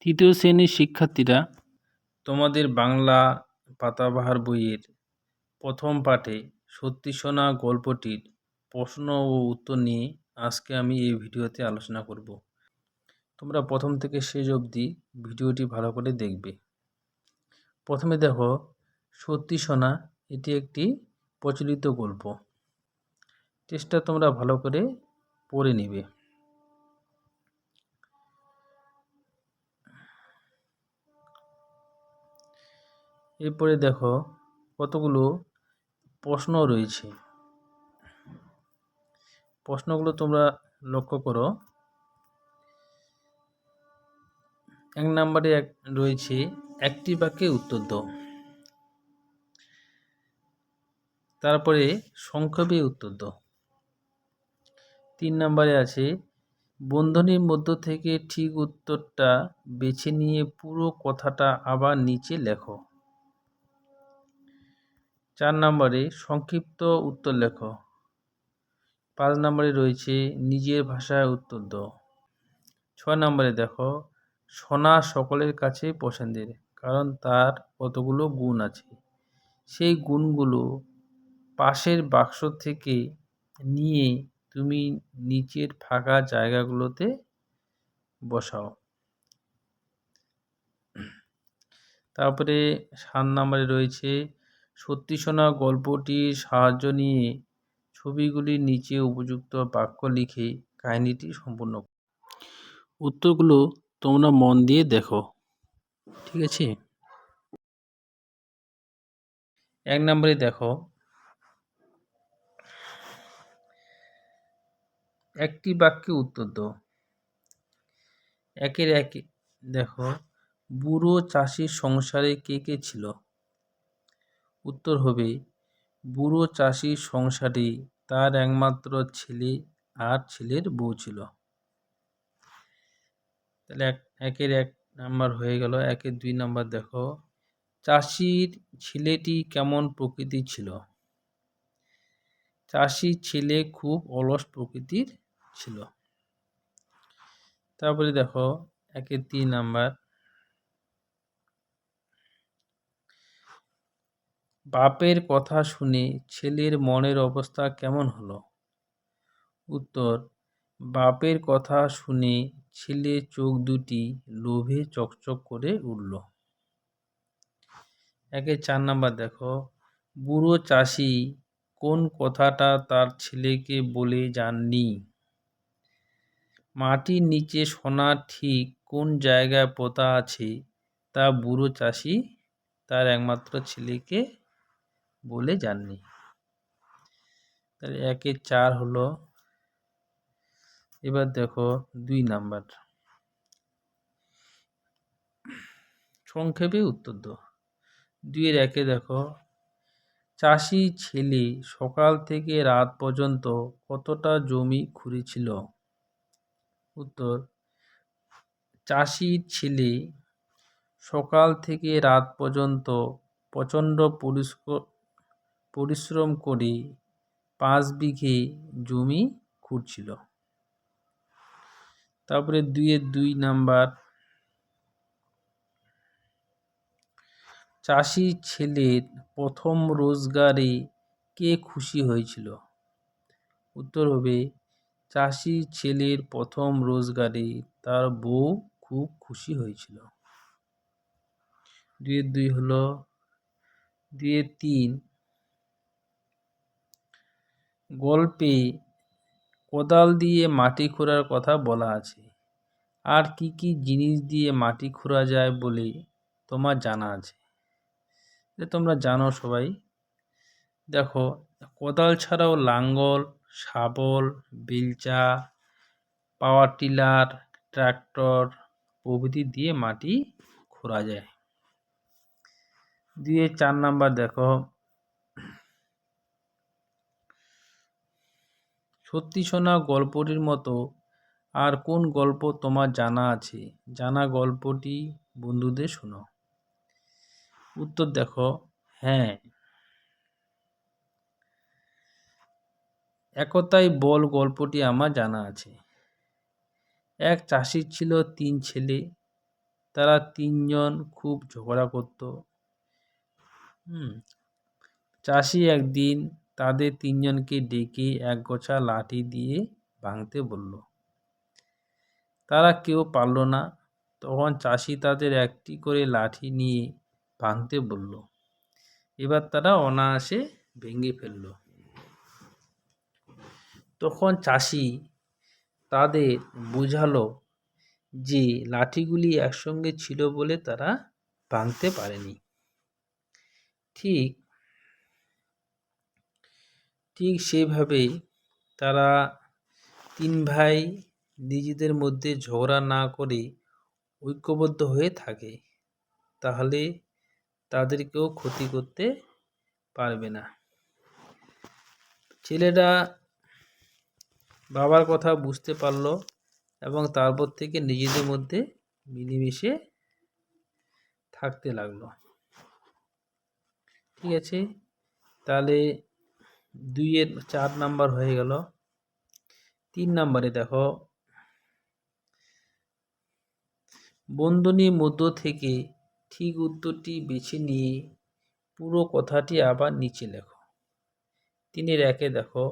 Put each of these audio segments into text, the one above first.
তৃতীয় শ্রেণীর শিক্ষার্থীরা, তোমাদের বাংলা পাতাবাহার বইয়ের প্রথম পাঠে সত্যি শোনা গল্পটির প্রশ্ন ও উত্তর নিয়ে আজকে আমি এই ভিডিওতে আলোচনা করব। তোমরা প্রথম থেকে শেষ অবধি ভিডিওটি ভালো করে দেখবে। প্রথমে দেখো, সত্যি শোনা এটি একটি প্রচলিত গল্প। টেক্সটটা তোমরা ভালো করে পড়ে নিবে। এরপরে দেখো কতগুলো প্রশ্ন রয়েছে। প্রশ্নগুলো তোমরা লক্ষ্য করো। 1 নম্বরে রয়েছে একটি বাক্যে উত্তর দাও। তারপরে সংক্ষেপে উত্তর দাও। 3 নম্বরে আছে বন্ধনীর মধ্য থেকে ঠিক উত্তরটা বেছে নিয়ে পুরো কথাটা আবার নিচে লেখো। 4 নম্বরে সংক্ষিপ্ত উত্তর লেখো। 5 নম্বরে রয়েছে নিজের ভাষায় উত্তর দাও। 6 নম্বরে দেখো, শোনা সকলের কাছে পছন্দের, কারণ তার কতগুলো গুণ আছে। সেই গুণগুলো পাশের বাক্স থেকে নিয়ে তুমি নিচের ফাঁকা জায়গাগুলোতে বসাও। তারপরে 7 নম্বরে রয়েছে সত্যি শোনা গল্পটির সাহায্য নিয়ে ছবিগুলির নিচে উপযুক্ত বাক্য লিখে কাহিনীটি সম্পূর্ণ করো। উত্তরগুলো তোমরা মন দিয়ে দেখো, ঠিক আছে? 1 নম্বরে দেখো, একটি বাক্যে উত্তর দাও। 1-এর 1 দেখো, বুড়ো চাষির সংসারে কে কে ছিল? উত্তর হবে, বুড়ো চাষির সংসারে তার একমাত্র ছেলে আর ছেলের বউ ছিল। তাহলে 1-এর 1 নাম্বার হয়ে গেল। 1-এর 2 নাম্বার দেখো, চাষির ছেলেটি কেমন প্রকৃতির ছিল? চাষির ছেলে খুব অলস প্রকৃতির ছিল। তারপরে দেখো 1-এর 3 নাম্বার, বাপের কথা শুনে ছেলের মনের অবস্থা কেমন হলো? উত্তর, বাপের কথা শুনে ছেলের চোখ দুটি লোভে চকচক করে উঠল। 1-এর 4 নাম্বার দেখো, বুড়ো চাষি কোন কথাটা তার ছেলেকে বলে যাননি? মাটির নিচে সোনা ঠিক কোন জায়গায় পোঁতা আছে তা বুড়ো চাষি তার একমাত্র ছেলেকে বলে যাননি। তাহলে 1-এর 4 হলো। এবার দেখো 2 নাম্বার, সংক্ষেপে উত্তর দাও। 2-এর 1-এ দেখো, চাষি ছেলে সকাল থেকে রাত পর্যন্ত কতটা জমি খুঁড়েছিল? উত্তর, চাষির ছেলে সকাল থেকে রাত পর্যন্ত প্রচণ্ড পরিশ্রম করে 5 বিঘে জমি খুঁড়ছিল। তারপরে 2-এর 2 নাম্বার, চাষির ছেলের প্রথম রোজগারে কে খুশি হয়েছিল? উত্তর হবে, চাষির ছেলের প্রথম রোজগারে তার বউ খুব খুশি হয়েছিল। 2-এর 2 হলো। 2-এর 3, গল্পে কোদাল দিয়ে মাটি খোঁড়ার কথা বলা আছে। আর কি কি জিনিস দিয়ে মাটি খোঁড়া যায় বলে তোমার জানা আছে? তোমরা জানো সবাই। দেখো, কোদাল ছাড়াও লাঙ্গল, শাবল, বেলচা, পাওয়ার টিলার, ট্রাক্টর প্রভৃতি দিয়ে মাটি খোঁড়া যায়। 2-এর 4 নাম্বার দেখো, সত্যি শোনা গল্পটির মতো আর কোন গল্প তোমার জানা আছে? জানা গল্পটি বন্ধুদের শোনাও। উত্তর দেখো, হ্যাঁ, একতাই বল গল্পটি আমার জানা আছে। এক চাষির ছিল 3 ছেলে, তারা তিনজন খুব ঝগড়া করত। চাষি একদিন তাদের তিনজনকে ডেকে একগোছা লাঠি দিয়ে ভাঙতে বলল। তারা কেউ পারল না। তখন চাষি তাদের একটি করে লাঠি নিয়ে ভাঙতে বলল। এবার তারা অনায়াসে ভেঙে ফেলল। তখন চাষি তাদের বোঝালো যে লাঠিগুলি একসঙ্গে ছিল বলে তারা ভাঙতে পারেনি। ঠিক সেইভাবেই তারা তিন ভাই নিজেদের মধ্যে ঝগড়া না করে ঐক্যবদ্ধ হয়ে থাকে, তাহলে তাদের কেউ ক্ষতি করতে পারবে না। ছেলেরা বাবার কথা বুঝতে পারল এবং তারপর থেকে নিজেদের মধ্যে মিলেমিশে থাকতে লাগলো। ঠিক আছে, তাহলে 2-এর 4 নাম্বার হয়ে গেল। 3 নাম্বারে দেখো, বন্ধনীর মধ্য থেকে ঠিক উত্তরটি বেছে নিয়ে পুরো কথাটি আবার নিচে লেখো। 3-এর 1-এ দেখো,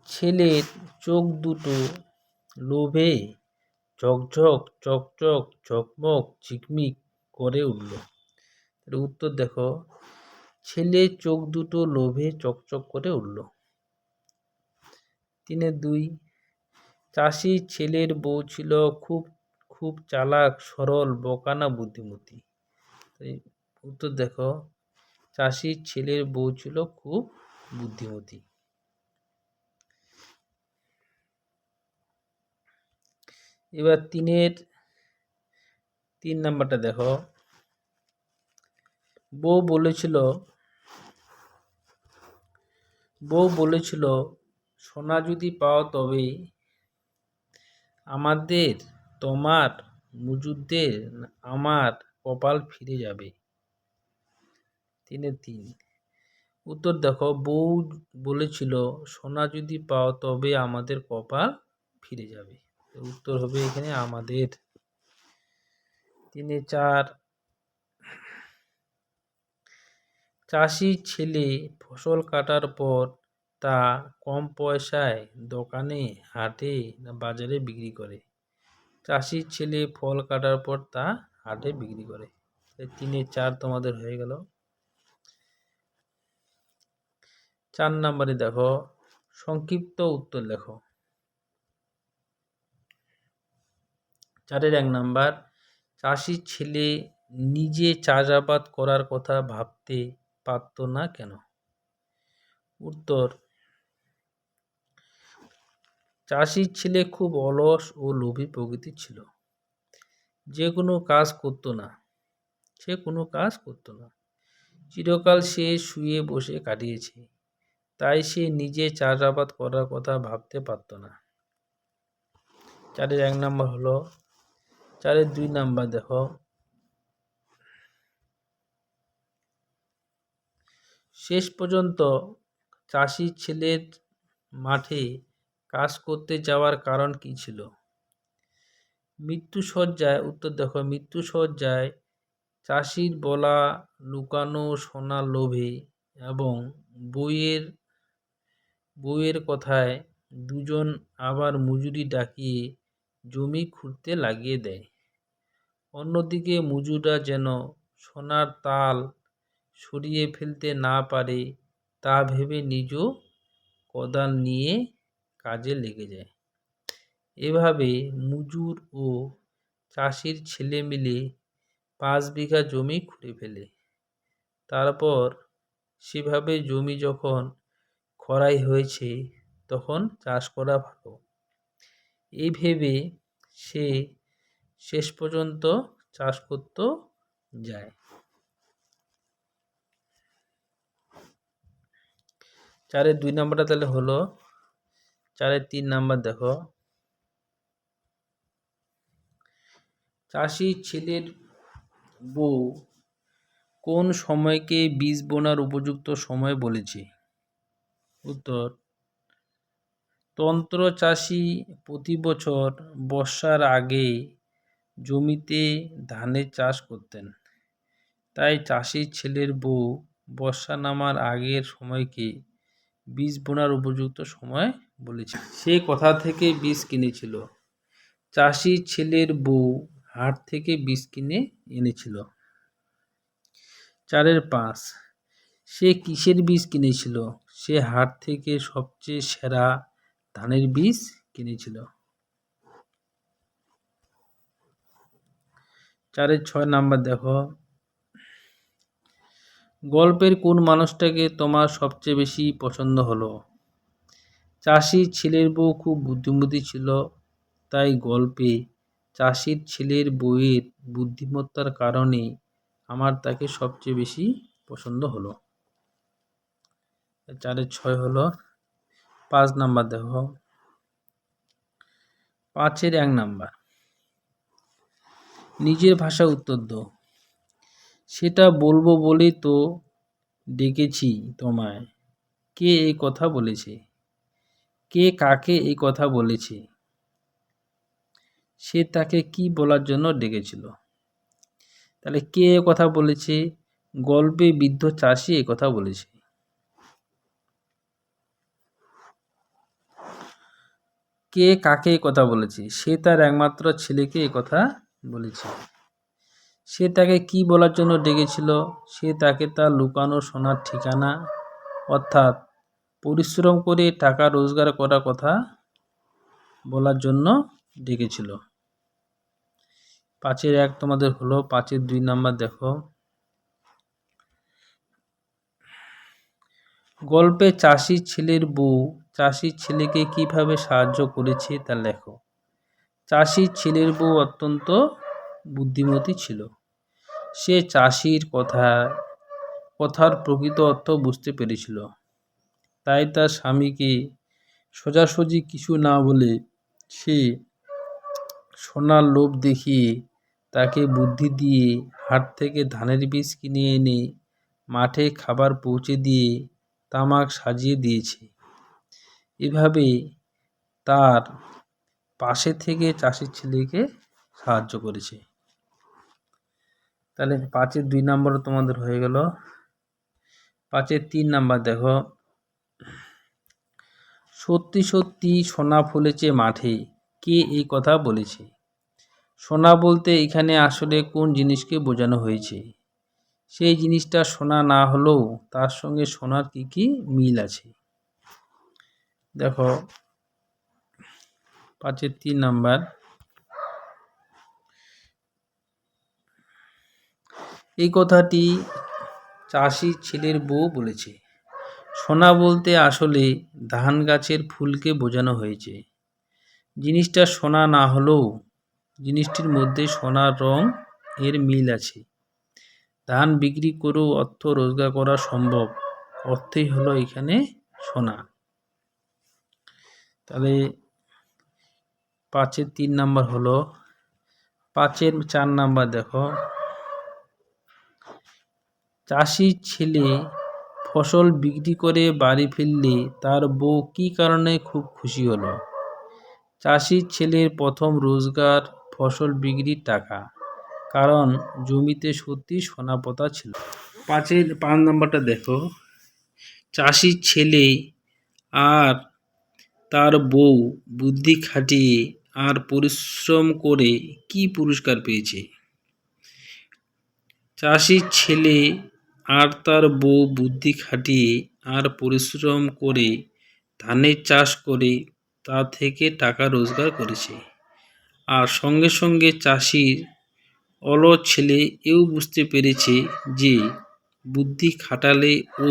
ছেলের চোখ দুটো লোভে ঝকঝক চকচক ঝকমক ঝিকমিক করে উঠল। উত্তর দেখো, ছেলের চোখ দুটো লোভে চকচক করে উঠল। 3-এর 2, চাষির ছেলের বউ ছিল খুব চালাক, সরল, বোকা না বুদ্ধিমতী? উত্তর দেখো, চাষির ছেলের বউ ছিল খুব বুদ্ধিমতী। এবার 3-এর 3 নাম্বারটা দেখো, বউ বলেছিল সোনা যদি পাও তবে আমাদের, তোমার, মজুরদের আমার কপাল ফিরে যাবে। 3-এর 3, উত্তর দেখো, বউ বলেছিল সোনা যদি পাও তবে আমাদের কপাল ফিরে যাবে। উত্তর হবে এখানে আমাদের। 3-এর 4, চাষির ছেলে ফসল কাটার পর তা কম পয়সায় দোকানে, হাটে না বাজারে বিক্রি করে? চাষির ছেলে ফল কাটার পর তা হাটে বিক্রি করে। 3-এর 4 তোমাদের হয়ে গেল। 4 নাম্বারে দেখো, সংক্ষিপ্ত উত্তর লেখো। 4-এর 1 নাম্বার, চাষির ছেলে নিজে চাষাবাদ করার কথা ভাবতে পারত না কেন? উত্তর, চাষির ছেলে খুব অলস ও লোভী প্রকৃতির ছিল। সে কোনো কাজ করত না। চিরকাল সে শুয়ে বসে কাটিয়েছে, তাই সে নিজে চাষাবাদ করার কথা ভাবতে পারত না। 4-এর 1 নাম্বার হলো। 4-এর 2 নাম্বার দেখো, শেষ পর্যন্ত চাষির ছেলের মাঠে কাজ করতে যাওয়ার কারণ কি ছিল? মৃত্যুশয্যায়, উত্তর দেখো, মৃত্যুশয্যায় চাষির বলা লুকানো সোনার লোভে এবং বউয়ের কথায় দুজন আবার মজুরি ডাকিয়ে জমি খুঁড়তে লাগিয়ে দেয়। অন্যদিকে মজুররা যেন সোনার তাল সরিয়ে ফেলতে না পারে তা ভেবে নিজও কোদাল নিয়ে কাজে লেগে যায়। এভাবে মজুর ও চাষির ছেলে মিলে 5 বিঘা জমি খুঁড়ে ফেলে। তারপর সেভাবে জমি যখন খরাই হয়েছে তখন চাষ করা ভালো, এই ভেবে সে শেষ পর্যন্ত চাষ করত যায়। 4-এর 2 নাম্বারটা তাহলে হলো। 4-এর 3 নাম্বার দেখো, চাষির ছেলের বউ কোন সময়কে বীজ বোনার উপযুক্ত সময় বলেছে? উত্তর, তন্ত্র চাষি প্রতি বছর বর্ষার আগে জমিতে ধানের চাষ করতেন। তাই চাষির ছেলের বউ বর্ষা নামার আগের সময়কে বীজ বোনার উপযুক্ত সময় বলেছিল। সে কোথা থেকে বীজ কিনেছিল? চাষির ছেলের বউ হাট থেকে বীজ কিনে এনেছিল। 4/5 সে কিসের বীজ কিনেছিল? সে হাট থেকে সবচেয়ে সেরা ধানের বীজ কিনেছিল। 4/6 নাম্বার দেখো, গল্পের কোন মানুষটাকে তোমার সবচেয়ে বেশি পছন্দ হলো? চাষির ছেলের বউ খুব বুদ্ধিমতী ছিল, তাই গল্পে চাষির ছেলের বউয়ের বুদ্ধিমত্তার কারণে আমার তাকে সবচেয়ে বেশি পছন্দ হলো। 4/6 হলো। 5 নাম্বার দেখো, 5-1 নাম্বার, নিজের ভাষা উত্তর দাও। সেটা বলবো বলেই তো ডেকেছি তোমায়। কে এই কথা বলেছে? কে কাকে এই কথা বলেছে? সে তাকে কি বলার জন্য ডেকেছিল? তাহলে কে এ কথা বলেছে? গল্পে বৃদ্ধ চাষি এ কথা বলেছে। কে কাকে এ কথা বলেছে? সে তার একমাত্র ছেলেকে এ কথা বলেছে। সে তাকে কি বলার জন্য ডেকেছিল? সে তাকে তার লুকানো সোনার ঠিকানা অর্থাৎ পরিশ্রম করে টাকা রোজগার করার কথা বলার জন্য ডেকেছিল। 5-1 তোমাদের হলো। 5-2 নাম্বার দেখো, গল্পে চাষির ছেলের বউ চাষির ছেলেকে কিভাবে সাহায্য করেছে তা লেখো। চাষির ছেলের বউ অত্যন্ত বুদ্ধিমতী ছিল। সে চাষির কথার প্রকৃত অর্থ বুঝতে পেরেছিল। তাই তার স্বামীকে সোজাসুজি কিছু না বলে সে সোনার লোভ দেখিয়ে তাকে বুদ্ধি দিয়ে হাট থেকে ধানের বীজ কিনে এনে মাঠে খাবার পৌঁছে দিয়ে তামাক সাজিয়ে দিয়েছে। এভাবে তার পাশে থেকে চাষির ছেলেকে সাহায্য করেছে। তাহলে 5-2 নম্বর তোমাদের হয়ে গেল। 5-3 নাম্বার দেখো, সত্যি সত্যি সোনা ফলেছে মাঠে, কে এই কথা বলেছে? সোনা বলতে এখানে আসলে কোন জিনিসকে বোঝানো হয়েছে? সেই জিনিসটা সোনা না হলেও তার সঙ্গে সোনার কি কি মিল আছে? দেখো 5-3 নাম্বার, এই কথাটি চাষির ছেলের বউ বলেছে। সোনা বলতে আসলে ধান গাছের ফুলকে বোঝানো হয়েছে। জিনিসটা সোনা না হলেও জিনিসটির মধ্যে সোনার রং এর মিল আছে। ধান বিক্রি করেও অর্থ রোজগার করা সম্ভব, অর্থই হলো এখানে সোনা। তাহলে 5-3 নাম্বার হলো। 5-4 নাম্বার দেখো, চাষির ছেলে ফসল বিক্রি করে বাড়ি ফিরলে তার বউ কী কারণে খুব খুশি হলো? চাষির ছেলের প্রথম রোজগার ফসল বিক্রির টাকা, কারণ জমিতে সত্যি সোনা পোতা ছিল। 5 নাম্বারটা দেখো, চাষির ছেলে আর তার বউ বুদ্ধি খাটিয়ে আর পরিশ্রম করে কি পুরস্কার পেয়েছে? চাষির ছেলে আর তার বউ বুদ্ধি খাটিয়ে আর পরিশ্রম করে ধানের চাষ করে তা থেকে টাকা রোজগার করেছে। আর সঙ্গে সঙ্গে চাষির অলস ছেলে এও বুঝতে পেরেছে যে বুদ্ধি খাটালে ও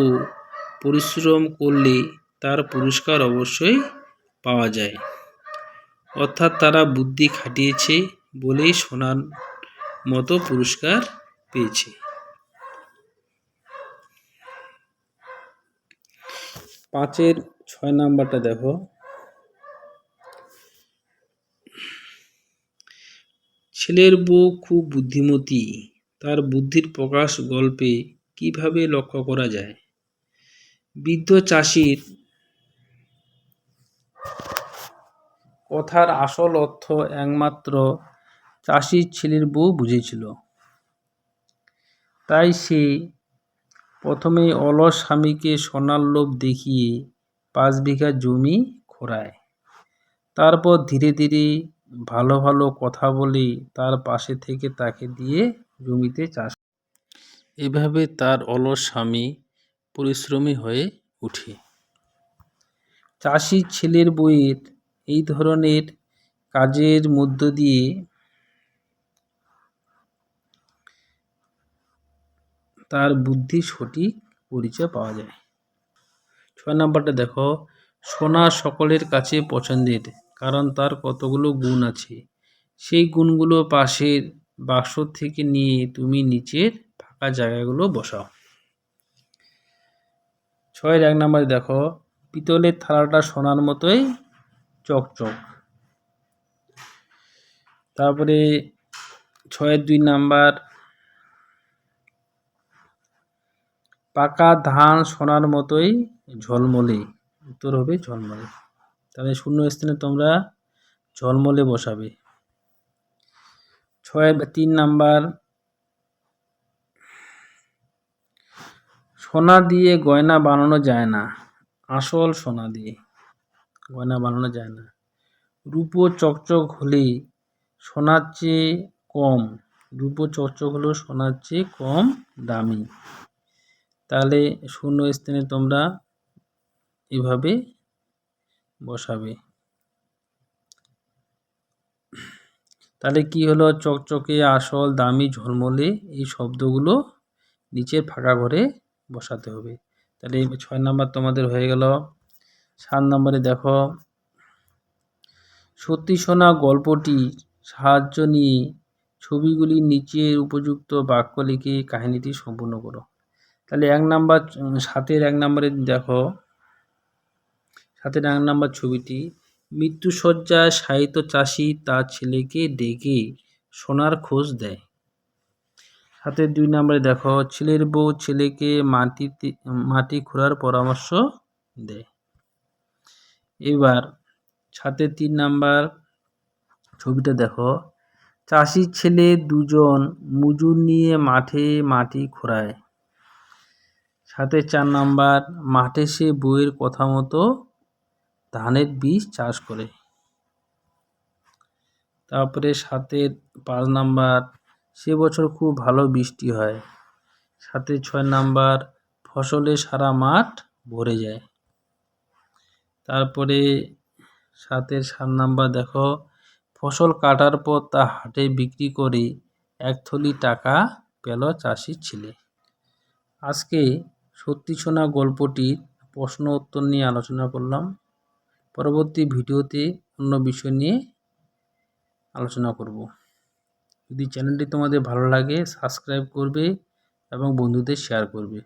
পরিশ্রম করলে তার পুরস্কার অবশ্যই পাওয়া যায়। অর্থাৎ তারা বুদ্ধি খাটিয়েছে বলেই সোনার মতো পুরস্কার পেয়েছে। 5-6 নাম্বারটা দেখো, ছেলের বউ খুব বুদ্ধিমতী, তার বুদ্ধির প্রকাশ গল্পে কিভাবে লক্ষ্য করা যায়? বৃদ্ধ চাষির কথার আসল অর্থ একমাত্র চাষির ছেলের বউ বুঝেছিল। তাই সে প্রথমে অলস স্বামীকে সোনার লোভ দেখিয়ে 5 বিঘা জমি খোঁড়ায়। তারপর ধীরে ধীরে ভালো ভালো কথা বলে তার পাশে থেকে তাকে দিয়ে জমিতে চাষ। এভাবে তার অলস স্বামী পরিশ্রমী হয়ে ওঠে। চাষির ছেলের বউয়ের এই ধরনের কাজের মধ্য দিয়ে তার বুদ্ধির সঠিক পরিচয় পাওয়া যায়। 6 নম্বরটা দেখো, সোনা সকলের কাছে পছন্দের, কারণ তার কতগুলো গুণ আছে। সেই গুণগুলো পাশের বাক্স থেকে নিয়ে তুমি নিচের ফাঁকা জায়গাগুলো বসাও। 6-এর 1 নম্বরে দেখো, পিতলের থালাটা সোনার মতোই চকচক। তারপরে 6-এর 2 নাম্বার, পাকা ধান সোনার মতোই ঝলমলে। উত্তর হবে ঝলমলে। তাহলে শূন্য স্থানে তোমরা ঝলমলে বসাবে। 6-এর 3 নাম্বার, সোনা দিয়ে গয়না বানানো যায় না, আসল সোনা দিয়ে গয়না বানানো যায় না। রূপো চকচক হলে সোনার চেয়ে কম, রূপো চকচক হলেও সোনার চেয়ে কম দামি। তাহলে শূন্য স্থানে তোমরা এভাবে বসাবে। তাহলে কি হলো, চকচকে, আসল, দামি, ঝলমলে এই শব্দগুলো নিচের ফাঁকা ঘরে বসাতে হবে। তাহলে 6 নাম্বার তোমাদের হয়ে গেল। 7 নম্বরে দেখো, সত্যি শোনা গল্পটির সাহায্য নিয়ে ছবিগুলির নিচের উপযুক্ত বাক্য লিখে কাহিনীটি সম্পূর্ণ করো। তাহলে 1 নাম্বার, 7-এর 1 নম্বরে দেখো, 7-এর 1 নম্বর ছবিটি, মৃত্যুশয্যায় শায়িত চাষি তার ছেলেকে ডেকে সোনার খোঁজ দেয়। 7-এর 2 নম্বরে দেখো, ছেলের বউ ছেলেকে মাটি খোঁড়ার পরামর্শ দেয়। এবার 7-এর 3 নাম্বার ছবিটা দেখো, চাষির ছেলে দুজন মজুর নিয়ে মাঠে মাটি খোঁড়ায়। 7-এর 4 নাম্বার, মাঠে সে বউয়ের কথা মতো ধানের বীজ চাষ করে। তারপরে 7-এর 5 নাম্বার, সে বছর খুব ভালো বৃষ্টি হয়। 7-এর 6 নাম্বার, ফসলে সারা মাঠ ভরে যায়। তারপরে 7-এর 7 নাম্বার দেখো, ফসল কাটার পর তা হাটে বিক্রি করে 1 থলি টাকা পেল চাষির ছেলে। আজকে সত্যি শোনা গল্পটির প্রশ্ন উত্তর নিয়ে আলোচনা করলাম। পরবর্তী ভিডিওতে অন্য বিষয় নিয়ে আলোচনা করব। যদি চ্যানেলটি তোমাদের ভালো লাগে সাবস্ক্রাইব করবে এবং বন্ধুদের শেয়ার করবে।